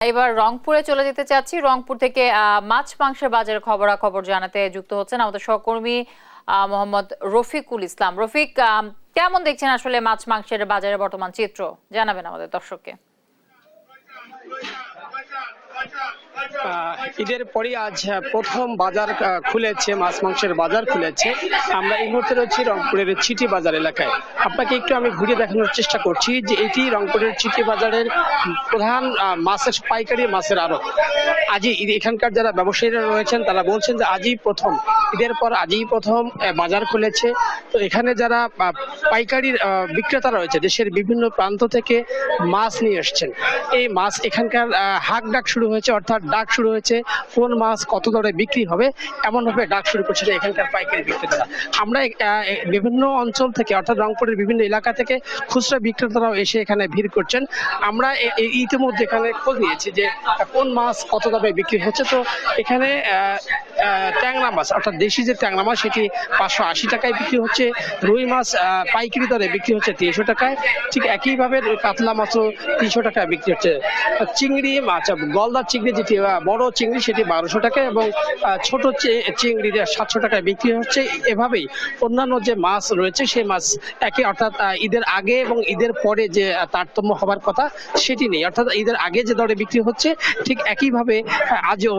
এবার রংপুরে চলে যেতে চাচ্ছি। রংপুর থেকে মাছ মাংসের বাজারের খবরাখবর জানাতে যুক্ত হচ্ছেন আমাদের সহকর্মী মোহাম্মদ রফিকুল ইসলাম। রফিক, কেমন দেখছেন আসলে মাছ মাংসের বাজারের বর্তমান চিত্র, জানাবেন আমাদের দর্শককে। ঈদের পরই আজ প্রথম বাজার খুলেছে, মাছ মাংসের বাজার খুলেছে। আমরা এই মুহূর্তে রয়েছি রংপুরের চিটি বাজার এলাকায়। আপনাকে একটু আমি ঘুরিয়ে দেখানোর চেষ্টা করছি যে এটি রংপুরের চিটি বাজারের প্রধান মাছের পাইকারি মাছের আড়ত। আজই এখানকার যারা ব্যবসায়ীরা রয়েছেন তারা বলছেন যে আজই প্রথম, ঈদের পর আজই প্রথম বাজার খুলেছে। তো এখানে যারা পাইকারি বিক্রেতা রয়েছে দেশের বিভিন্ন প্রান্ত থেকে মাছ নিয়ে এসছেন। এই মাছ এখানকার হাক ডাক শুরু হয়েছে, অর্থাৎ ডাক শুরু হয়েছে কোন মাছ কত দরে বিক্রি হবে, এমন ভাবে ডাক শুরু করছে এখানকার পাইকারি বিক্রেতারা। আমরা বিভিন্ন অঞ্চল থেকে, অর্থাৎ রংপুরের বিভিন্ন এলাকা থেকে খুচরা বিক্রেতারাও এসে এখানে ভিড় করছেন। আমরা ইতিমধ্যে এখানে খোঁজ নিয়েছি যে কোন মাছ কত দামে বিক্রি হচ্ছে। তো এখানে ট্যাংরা মাছ, অর্থাৎ দেশি যে ট্যাংরা মাছ, সেটি 580 টাকায় বিক্রি হচ্ছে। রুই মাছ পাইকারি দরে বিক্রি হচ্ছে 300 টাকায়। ঠিক একইভাবে কাতলা মাছও 300 টাকায় বিক্রি হচ্ছে। চিংড়ি মাছ, গলদা চিংড়ি যেটি বড় চিংড়ি, সেটি 1200 টাকায়, এবং ছোট চিংড়ি 700 টাকায় বিক্রি হচ্ছে। এভাবেই অন্যান্য যে মাছ রয়েছে সেই মাছ একই, অর্থাৎ ঈদের আগে এবং ঈদের পরে যে তারতম্য হবার কথা সেটি নেই। অর্থাৎ ঈদের আগে যে দরে বিক্রি হচ্ছে ঠিক একইভাবে আজও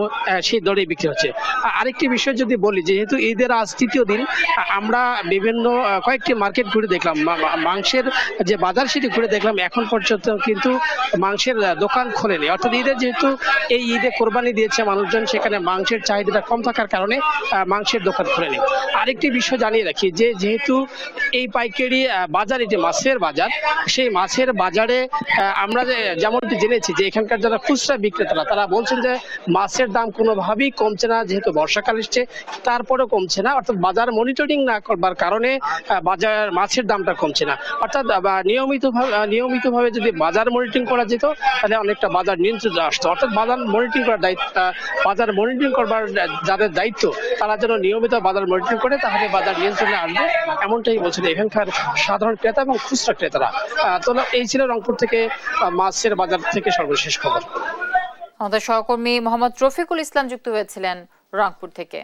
সেই দরে বিক্রি হচ্ছে। আরেকটি বিষয় যদি বলি, যেহেতু ঈদের আজ তৃতীয় দিন, আমরা বিভিন্ন কয়েকটি মার্কেট ঘুরে দেখলাম, মাংসের যে বাজার সেটি ঘুরে দেখলাম। এখন পর্যন্ত কিন্তু মাংসের দোকান খোলেনি। অর্থাৎ ঈদের যেহেতু এই ঈদে কোরবানি দিয়েছে মানুষজন, সেখানে মাংসের চাহিদাটা কম থাকার কারণে মাংসের দোকান খোলেনি। আরেকটি বিষয় জানিয়ে রাখি যে যেহেতু এই পাইকারি বাজার, এটি মাছের বাজার, সেই মাছের বাজারে আমরা যেমনটি জেনেছি যে এখানকার যারা খুচরা বিক্রেতারা তারা বলছেন যে মাছের দাম কোনোভাবেই কমছে না। যেহেতু বর্ষাকাল এসছে তারপরেও কমছে না, অর্থাৎ বাজার মনিটরিং না করবার কারণে বাজার মাছের দামটা কমছে না। অর্থাৎ নিয়মিতভাবে যদি বাজার মনিটরিং করা যেত তাহলে অনেকটা বাজার নিয়ন্ত্রণে আসতো। অর্থাৎ বাজার মনিটরিং করার দায়িত্ব, বাজার মনিটরিং করবার যাদের দায়িত্ব তারা যেন নিয়মিত বাজার মনিটরিং করে, তাহলে বাজার নিয়ন্ত্রণে আসবে, এমনটাই বলছেন এখানকার সাধারণ ক্রেতা এবং খুচরা ক্রেতারা। তো এই ছিল রংপুর থেকে মাছের বাজার থেকে সর্বশেষ খবর। আমাদের সহকর্মী মোহাম্মদ রফিকুল ইসলাম যুক্ত হয়েছিলেন রংপুর থেকে।